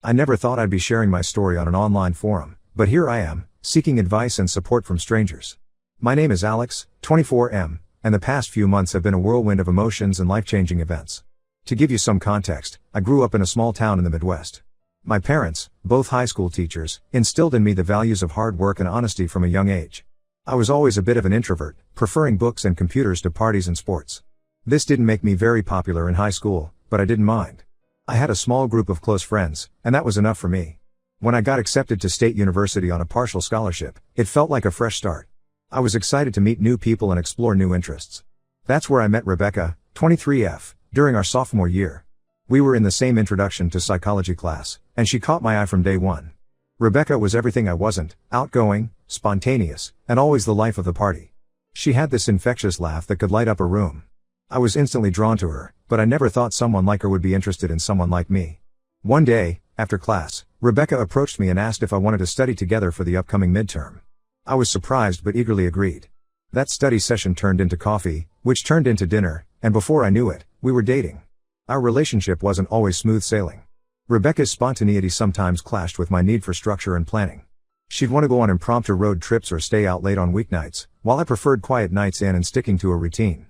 I never thought I'd be sharing my story on an online forum, but here I am, seeking advice and support from strangers. My name is Alex, 24M, and the past few months have been a whirlwind of emotions and life-changing events. To give you some context, I grew up in a small town in the Midwest. My parents, both high school teachers, instilled in me the values of hard work and honesty from a young age. I was always a bit of an introvert, preferring books and computers to parties and sports. This didn't make me very popular in high school, but I didn't mind. I had a small group of close friends, and that was enough for me. When I got accepted to State University on a partial scholarship, it felt like a fresh start. I was excited to meet new people and explore new interests. That's where I met Rebecca, 23F, during our sophomore year. We were in the same introduction to psychology class, and she caught my eye from day one. Rebecca was everything I wasn't: outgoing, spontaneous, and always the life of the party. She had this infectious laugh that could light up a room. I was instantly drawn to her, but I never thought someone like her would be interested in someone like me. One day, after class, Rebecca approached me and asked if I wanted to study together for the upcoming midterm. I was surprised but eagerly agreed. That study session turned into coffee, which turned into dinner, and before I knew it, we were dating. Our relationship wasn't always smooth sailing. Rebecca's spontaneity sometimes clashed with my need for structure and planning. She'd want to go on impromptu road trips or stay out late on weeknights, while I preferred quiet nights in and sticking to a routine.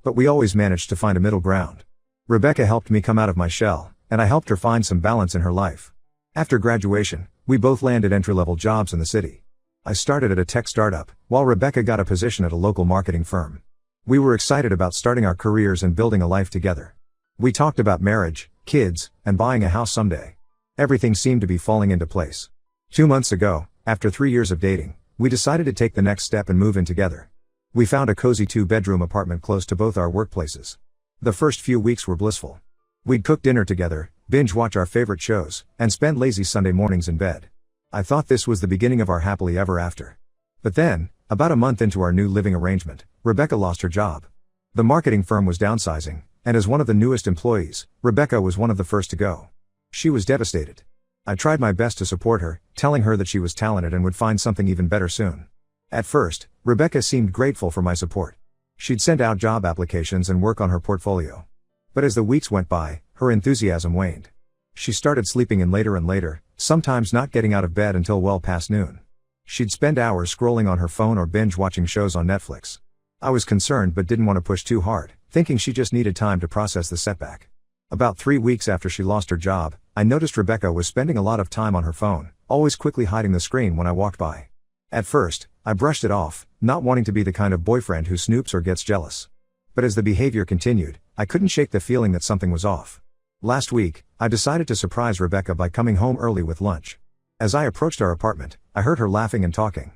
But we always managed to find a middle ground. Rebecca helped me come out of my shell, and I helped her find some balance in her life. After graduation, we both landed entry-level jobs in the city. I started at a tech startup, while Rebecca got a position at a local marketing firm. We were excited about starting our careers and building a life together. We talked about marriage, kids, and buying a house someday. Everything seemed to be falling into place. 2 months ago, after 3 years of dating, we decided to take the next step and move in together. We found a cozy 2-bedroom apartment close to both our workplaces. The first few weeks were blissful. We'd cook dinner together, binge watch our favorite shows, and spend lazy Sunday mornings in bed. I thought this was the beginning of our happily ever after. But then, about a month into our new living arrangement, Rebecca lost her job. The marketing firm was downsizing, and as one of the newest employees, Rebecca was one of the first to go. She was devastated. I tried my best to support her, telling her that she was talented and would find something even better soon. At first, Rebecca seemed grateful for my support. She'd send out job applications and work on her portfolio. But as the weeks went by, her enthusiasm waned. She started sleeping in later and later, sometimes not getting out of bed until well past noon. She'd spend hours scrolling on her phone or binge watching shows on Netflix. I was concerned but didn't want to push too hard, thinking she just needed time to process the setback. About 3 weeks after she lost her job, I noticed Rebecca was spending a lot of time on her phone, always quickly hiding the screen when I walked by. At first, I brushed it off, not wanting to be the kind of boyfriend who snoops or gets jealous. But as the behavior continued, I couldn't shake the feeling that something was off. Last week, I decided to surprise Rebecca by coming home early with lunch. As I approached our apartment, I heard her laughing and talking.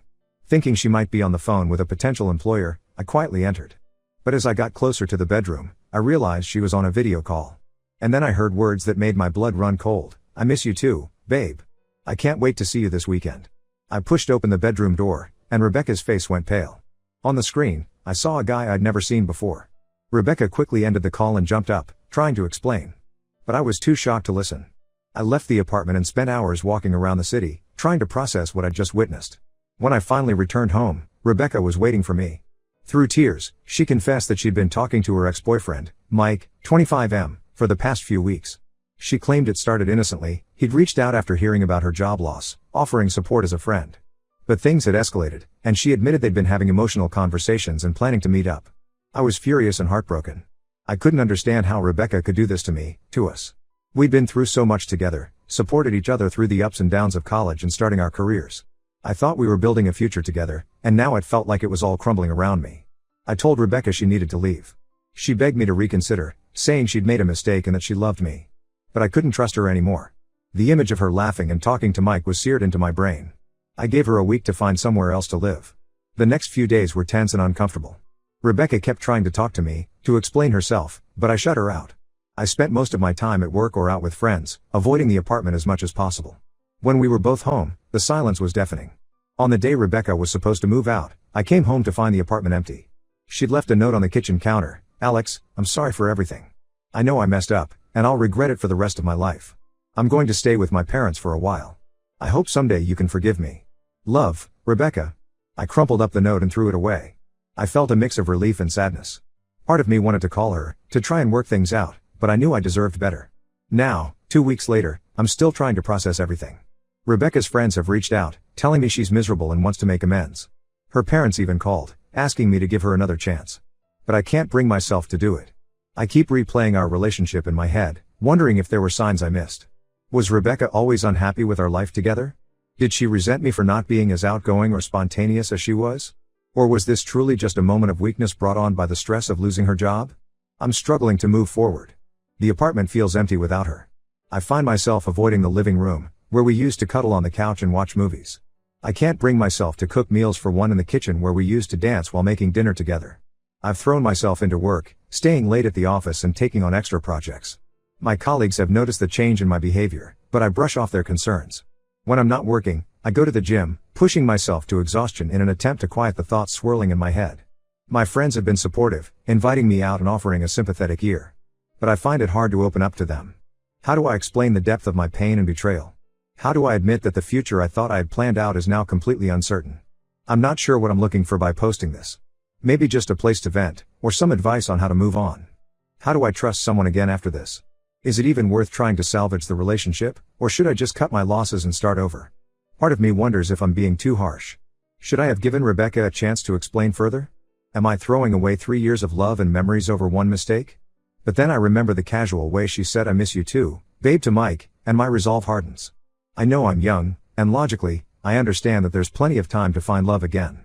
Thinking she might be on the phone with a potential employer, I quietly entered. But as I got closer to the bedroom, I realized she was on a video call. And then I heard words that made my blood run cold. "I miss you too, babe. I can't wait to see you this weekend." I pushed open the bedroom door, and Rebecca's face went pale. On the screen, I saw a guy I'd never seen before. Rebecca quickly ended the call and jumped up, trying to explain. But I was too shocked to listen. I left the apartment and spent hours walking around the city, trying to process what I'd just witnessed. When I finally returned home, Rebecca was waiting for me. Through tears, she confessed that she'd been talking to her ex-boyfriend, Mike, 25M, for the past few weeks. She claimed it started innocently. He'd reached out after hearing about her job loss, offering support as a friend. But things had escalated, and she admitted they'd been having emotional conversations and planning to meet up. I was furious and heartbroken. I couldn't understand how Rebecca could do this to me, to us. We'd been through so much together, supported each other through the ups and downs of college and starting our careers. I thought we were building a future together, and now it felt like it was all crumbling around me. I told Rebecca she needed to leave. She begged me to reconsider, saying she'd made a mistake and that she loved me. But I couldn't trust her anymore. The image of her laughing and talking to Mike was seared into my brain. I gave her a week to find somewhere else to live. The next few days were tense and uncomfortable. Rebecca kept trying to talk to me, to explain herself, but I shut her out. I spent most of my time at work or out with friends, avoiding the apartment as much as possible. When we were both home, the silence was deafening. On the day Rebecca was supposed to move out, I came home to find the apartment empty. She'd left a note on the kitchen counter: "Alex, I'm sorry for everything. I know I messed up, and I'll regret it for the rest of my life. I'm going to stay with my parents for a while. I hope someday you can forgive me. Love, Rebecca." I crumpled up the note and threw it away. I felt a mix of relief and sadness. Part of me wanted to call her, to try and work things out, but I knew I deserved better. Now, 2 weeks later, I'm still trying to process everything. Rebecca's friends have reached out, telling me she's miserable and wants to make amends. Her parents even called, asking me to give her another chance. But I can't bring myself to do it. I keep replaying our relationship in my head, wondering if there were signs I missed. Was Rebecca always unhappy with our life together? Did she resent me for not being as outgoing or spontaneous as she was? Or was this truly just a moment of weakness brought on by the stress of losing her job? I'm struggling to move forward. The apartment feels empty without her. I find myself avoiding the living room, where we used to cuddle on the couch and watch movies. I can't bring myself to cook meals for one in the kitchen where we used to dance while making dinner together. I've thrown myself into work, staying late at the office and taking on extra projects. My colleagues have noticed the change in my behavior, but I brush off their concerns. When I'm not working, I go to the gym, pushing myself to exhaustion in an attempt to quiet the thoughts swirling in my head. My friends have been supportive, inviting me out and offering a sympathetic ear. But I find it hard to open up to them. How do I explain the depth of my pain and betrayal? How do I admit that the future I thought I had planned out is now completely uncertain? I'm not sure what I'm looking for by posting this. Maybe just a place to vent, or some advice on how to move on. How do I trust someone again after this? Is it even worth trying to salvage the relationship, or should I just cut my losses and start over? Part of me wonders if I'm being too harsh. Should I have given Rebecca a chance to explain further? Am I throwing away 3 years of love and memories over one mistake? But then I remember the casual way she said "I miss you too, babe" to Mike, and my resolve hardens. I know I'm young, and logically, I understand that there's plenty of time to find love again.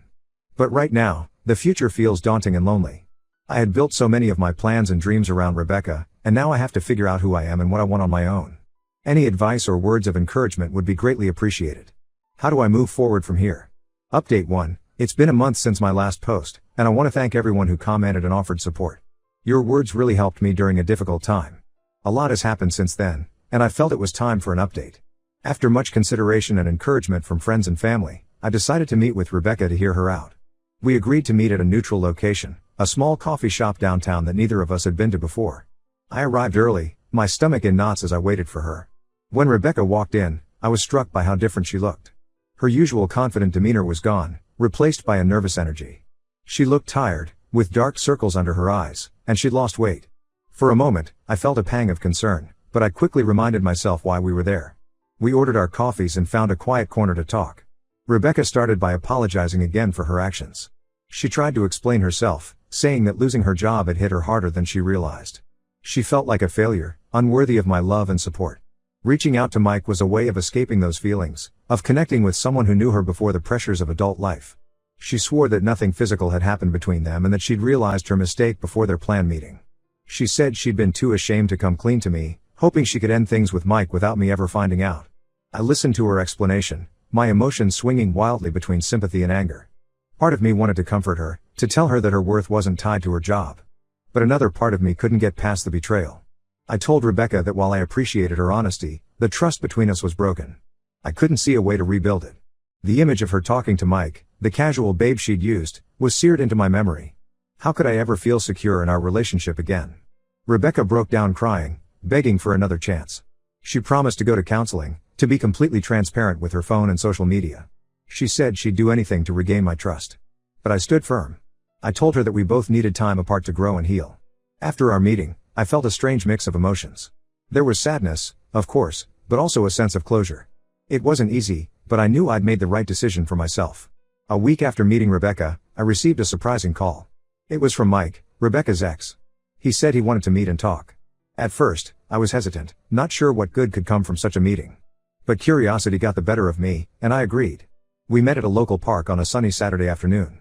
But right now, the future feels daunting and lonely. I had built so many of my plans and dreams around Rebecca, and now I have to figure out who I am and what I want on my own. Any advice or words of encouragement would be greatly appreciated. How do I move forward from here? Update 1. It's been a month since my last post, and I want to thank everyone who commented and offered support. Your words really helped me during a difficult time. A lot has happened since then, and I felt it was time for an update. After much consideration and encouragement from friends and family, I decided to meet with Rebecca to hear her out. We agreed to meet at a neutral location, a small coffee shop downtown that neither of us had been to before. I arrived early, my stomach in knots as I waited for her. When Rebecca walked in, I was struck by how different she looked. Her usual confident demeanor was gone, replaced by a nervous energy. She looked tired, with dark circles under her eyes, and she'd lost weight. For a moment, I felt a pang of concern, but I quickly reminded myself why we were there. We ordered our coffees and found a quiet corner to talk. Rebecca started by apologizing again for her actions. She tried to explain herself, saying that losing her job had hit her harder than she realized. She felt like a failure, unworthy of my love and support. Reaching out to Mike was a way of escaping those feelings, of connecting with someone who knew her before the pressures of adult life. She swore that nothing physical had happened between them and that she'd realized her mistake before their planned meeting. She said she'd been too ashamed to come clean to me, hoping she could end things with Mike without me ever finding out. I listened to her explanation, my emotions swinging wildly between sympathy and anger. Part of me wanted to comfort her, to tell her that her worth wasn't tied to her job. But another part of me couldn't get past the betrayal. I told Rebecca that while I appreciated her honesty, the trust between us was broken. I couldn't see a way to rebuild it. The image of her talking to Mike, the casual babe she'd used, was seared into my memory. How could I ever feel secure in our relationship again? Rebecca broke down crying, begging for another chance. She promised to go to counseling, to be completely transparent with her phone and social media. She said she'd do anything to regain my trust. But I stood firm. I told her that we both needed time apart to grow and heal. After our meeting, I felt a strange mix of emotions. There was sadness, of course, but also a sense of closure. It wasn't easy, but I knew I'd made the right decision for myself. A week after meeting Rebecca, I received a surprising call. It was from Mike, Rebecca's ex. He said he wanted to meet and talk. At first, I was hesitant, not sure what good could come from such a meeting. But curiosity got the better of me, and I agreed. We met at a local park on a sunny Saturday afternoon.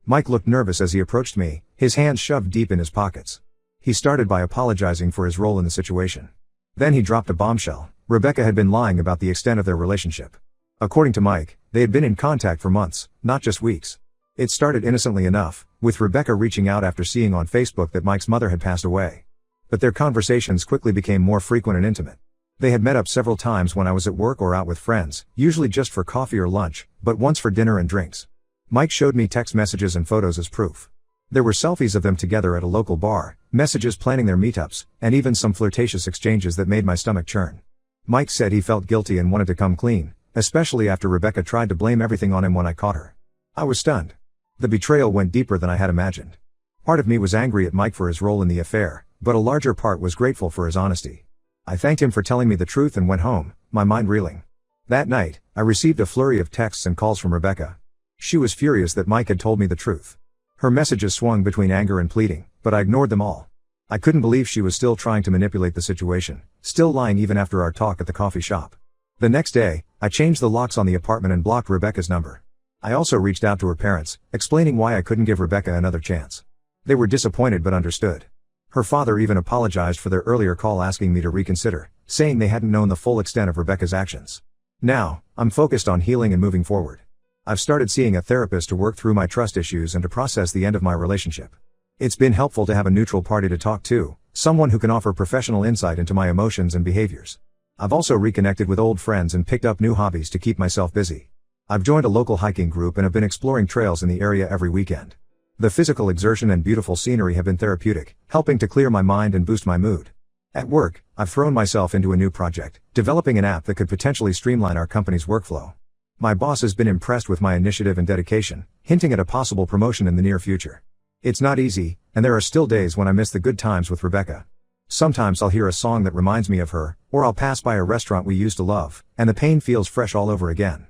Mike looked nervous as he approached me, his hands shoved deep in his pockets. He started by apologizing for his role in the situation. Then he dropped a bombshell. Rebecca had been lying about the extent of their relationship. According to Mike, they had been in contact for months, not just weeks. It started innocently enough, with Rebecca reaching out after seeing on Facebook that Mike's mother had passed away. But their conversations quickly became more frequent and intimate. They had met up several times when I was at work or out with friends, usually just for coffee or lunch, but once for dinner and drinks. Mike showed me text messages and photos as proof. There were selfies of them together at a local bar, messages planning their meetups, and even some flirtatious exchanges that made my stomach churn. Mike said he felt guilty and wanted to come clean, especially after Rebecca tried to blame everything on him when I caught her. I was stunned. The betrayal went deeper than I had imagined. Part of me was angry at Mike for his role in the affair, but a larger part was grateful for his honesty. I thanked him for telling me the truth and went home, my mind reeling. That night, I received a flurry of texts and calls from Rebecca. She was furious that Mike had told me the truth. Her messages swung between anger and pleading, but I ignored them all. I couldn't believe she was still trying to manipulate the situation, still lying even after our talk at the coffee shop. The next day, I changed the locks on the apartment and blocked Rebecca's number. I also reached out to her parents, explaining why I couldn't give Rebecca another chance. They were disappointed but understood. Her father even apologized for their earlier call asking me to reconsider, saying they hadn't known the full extent of Rebecca's actions. Now, I'm focused on healing and moving forward. I've started seeing a therapist to work through my trust issues and to process the end of my relationship. It's been helpful to have a neutral party to talk to, someone who can offer professional insight into my emotions and behaviors. I've also reconnected with old friends and picked up new hobbies to keep myself busy. I've joined a local hiking group and have been exploring trails in the area every weekend. The physical exertion and beautiful scenery have been therapeutic, helping to clear my mind and boost my mood. At work, I've thrown myself into a new project, developing an app that could potentially streamline our company's workflow. My boss has been impressed with my initiative and dedication, hinting at a possible promotion in the near future. It's not easy, and there are still days when I miss the good times with Rebecca. Sometimes I'll hear a song that reminds me of her, or I'll pass by a restaurant we used to love, and the pain feels fresh all over again.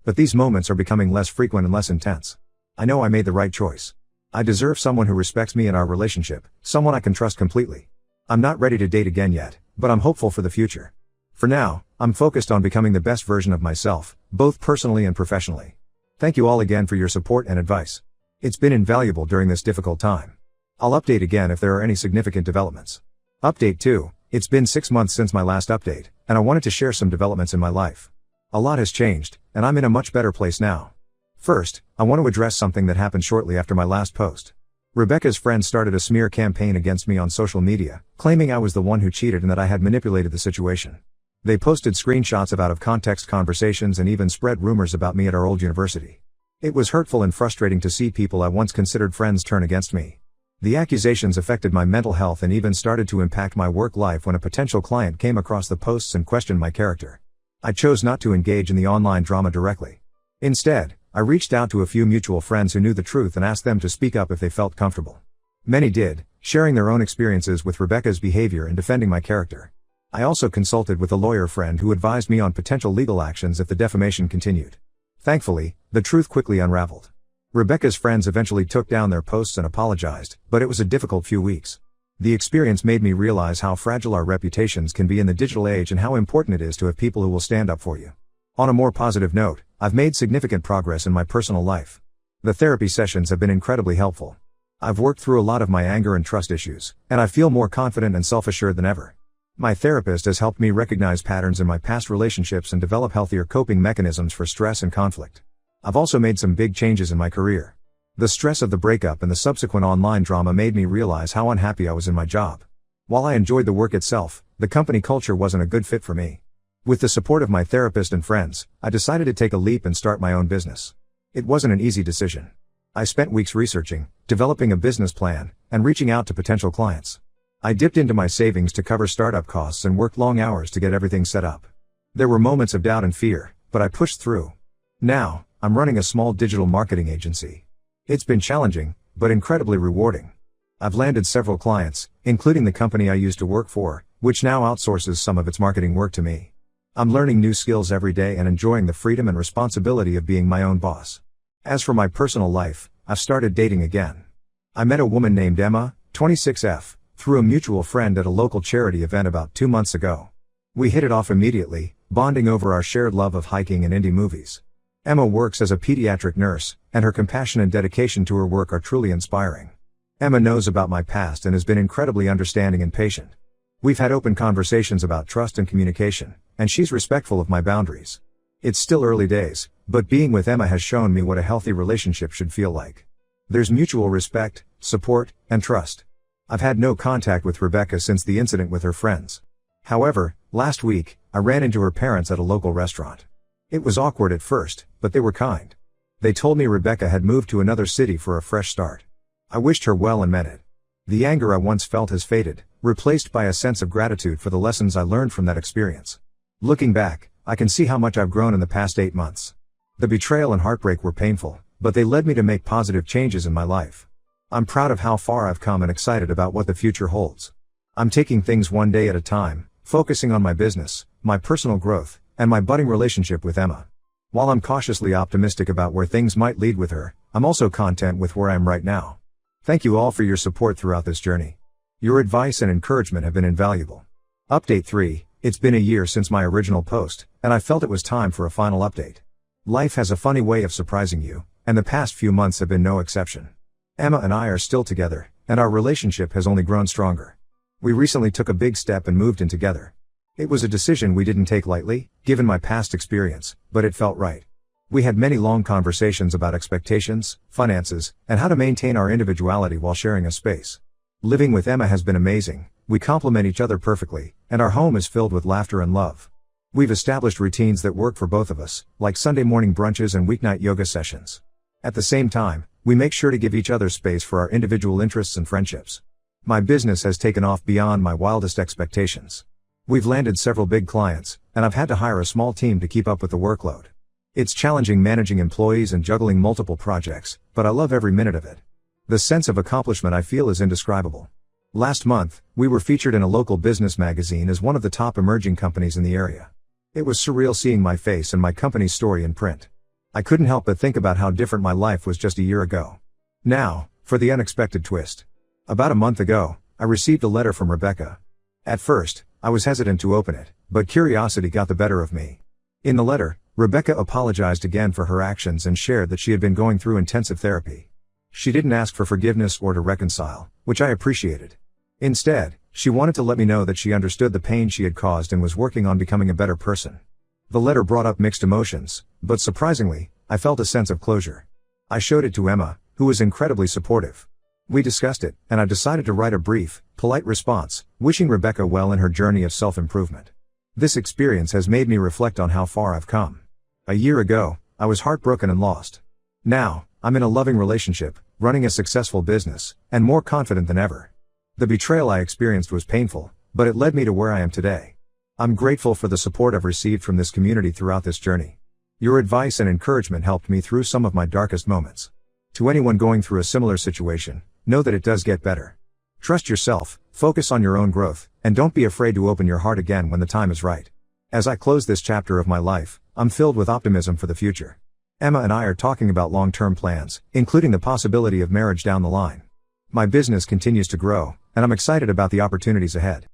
But these moments are becoming less frequent and less intense. I know I made the right choice. I deserve someone who respects me and our relationship, someone I can trust completely. I'm not ready to date again yet, but I'm hopeful for the future. For now, I'm focused on becoming the best version of myself, both personally and professionally. Thank you all again for your support and advice. It's been invaluable during this difficult time. I'll update again if there are any significant developments. Update 2, it's been 6 months since my last update, and I wanted to share some developments in my life. A lot has changed, and I'm in a much better place now. First, I want to address something that happened shortly after my last post. Rebecca's friends started a smear campaign against me on social media, claiming I was the one who cheated and that I had manipulated the situation. They posted screenshots of out-of-context conversations and even spread rumors about me at our old university. It was hurtful and frustrating to see people I once considered friends turn against me. The accusations affected my mental health and even started to impact my work life when a potential client came across the posts and questioned my character. I chose not to engage in the online drama directly. Instead, I reached out to a few mutual friends who knew the truth and asked them to speak up if they felt comfortable. Many did, sharing their own experiences with Rebecca's behavior and defending my character. I also consulted with a lawyer friend who advised me on potential legal actions if the defamation continued. Thankfully, the truth quickly unraveled. Rebecca's friends eventually took down their posts and apologized, but it was a difficult few weeks. The experience made me realize how fragile our reputations can be in the digital age and how important it is to have people who will stand up for you. On a more positive note, I've made significant progress in my personal life. The therapy sessions have been incredibly helpful. I've worked through a lot of my anger and trust issues, and I feel more confident and self-assured than ever. My therapist has helped me recognize patterns in my past relationships and develop healthier coping mechanisms for stress and conflict. I've also made some big changes in my career. The stress of the breakup and the subsequent online drama made me realize how unhappy I was in my job. While I enjoyed the work itself, the company culture wasn't a good fit for me. With the support of my therapist and friends, I decided to take a leap and start my own business. It wasn't an easy decision. I spent weeks researching, developing a business plan, and reaching out to potential clients. I dipped into my savings to cover startup costs and worked long hours to get everything set up. There were moments of doubt and fear, but I pushed through. Now, I'm running a small digital marketing agency. It's been challenging, but incredibly rewarding. I've landed several clients, including the company I used to work for, which now outsources some of its marketing work to me. I'm learning new skills every day and enjoying the freedom and responsibility of being my own boss. As for my personal life, I've started dating again. I met a woman named Emma, 26F, through a mutual friend at a local charity event about 2 months ago. We hit it off immediately, bonding over our shared love of hiking and indie movies. Emma works as a pediatric nurse, and her compassion and dedication to her work are truly inspiring. Emma knows about my past and has been incredibly understanding and patient. We've had open conversations about trust and communication, and she's respectful of my boundaries. It's still early days, but being with Emma has shown me what a healthy relationship should feel like. There's mutual respect, support, and trust. I've had no contact with Rebecca since the incident with her friends. However, last week, I ran into her parents at a local restaurant. It was awkward at first, but they were kind. They told me Rebecca had moved to another city for a fresh start. I wished her well and meant it. The anger I once felt has faded, replaced by a sense of gratitude for the lessons I learned from that experience. Looking back, I can see how much I've grown in the past 8 months. The betrayal and heartbreak were painful, but they led me to make positive changes in my life. I'm proud of how far I've come and excited about what the future holds. I'm taking things one day at a time, focusing on my business, my personal growth, and my budding relationship with Emma. While I'm cautiously optimistic about where things might lead with her, I'm also content with where I am right now. Thank you all for your support throughout this journey. Your advice and encouragement have been invaluable. Update 3. It's been a year since my original post, and I felt it was time for a final update. Life has a funny way of surprising you, and the past few months have been no exception. Emma and I are still together, and our relationship has only grown stronger. We recently took a big step and moved in together. It was a decision we didn't take lightly, given my past experience, but it felt right. We had many long conversations about expectations, finances, and how to maintain our individuality while sharing a space. Living with Emma has been amazing. We complement each other perfectly, and our home is filled with laughter and love. We've established routines that work for both of us, like Sunday morning brunches and weeknight yoga sessions. At the same time, we make sure to give each other space for our individual interests and friendships. My business has taken off beyond my wildest expectations. We've landed several big clients, and I've had to hire a small team to keep up with the workload. It's challenging managing employees and juggling multiple projects, but I love every minute of it. The sense of accomplishment I feel is indescribable. Last month, we were featured in a local business magazine as one of the top emerging companies in the area. It was surreal seeing my face and my company's story in print. I couldn't help but think about how different my life was just a year ago. Now, for the unexpected twist. About a month ago, I received a letter from Rebecca. At first, I was hesitant to open it, but curiosity got the better of me. In the letter, Rebecca apologized again for her actions and shared that she had been going through intensive therapy. She didn't ask for forgiveness or to reconcile, which I appreciated. Instead, she wanted to let me know that she understood the pain she had caused and was working on becoming a better person. The letter brought up mixed emotions, but surprisingly, I felt a sense of closure. I showed it to Emma, who was incredibly supportive. We discussed it, and I decided to write a brief, polite response, wishing Rebecca well in her journey of self-improvement. This experience has made me reflect on how far I've come. A year ago, I was heartbroken and lost. Now, I'm in a loving relationship, running a successful business, and more confident than ever. The betrayal I experienced was painful, but it led me to where I am today. I'm grateful for the support I've received from this community throughout this journey. Your advice and encouragement helped me through some of my darkest moments. To anyone going through a similar situation, know that it does get better. Trust yourself, focus on your own growth, and don't be afraid to open your heart again when the time is right. As I close this chapter of my life, I'm filled with optimism for the future. Emma and I are talking about long-term plans, including the possibility of marriage down the line. My business continues to grow, and I'm excited about the opportunities ahead.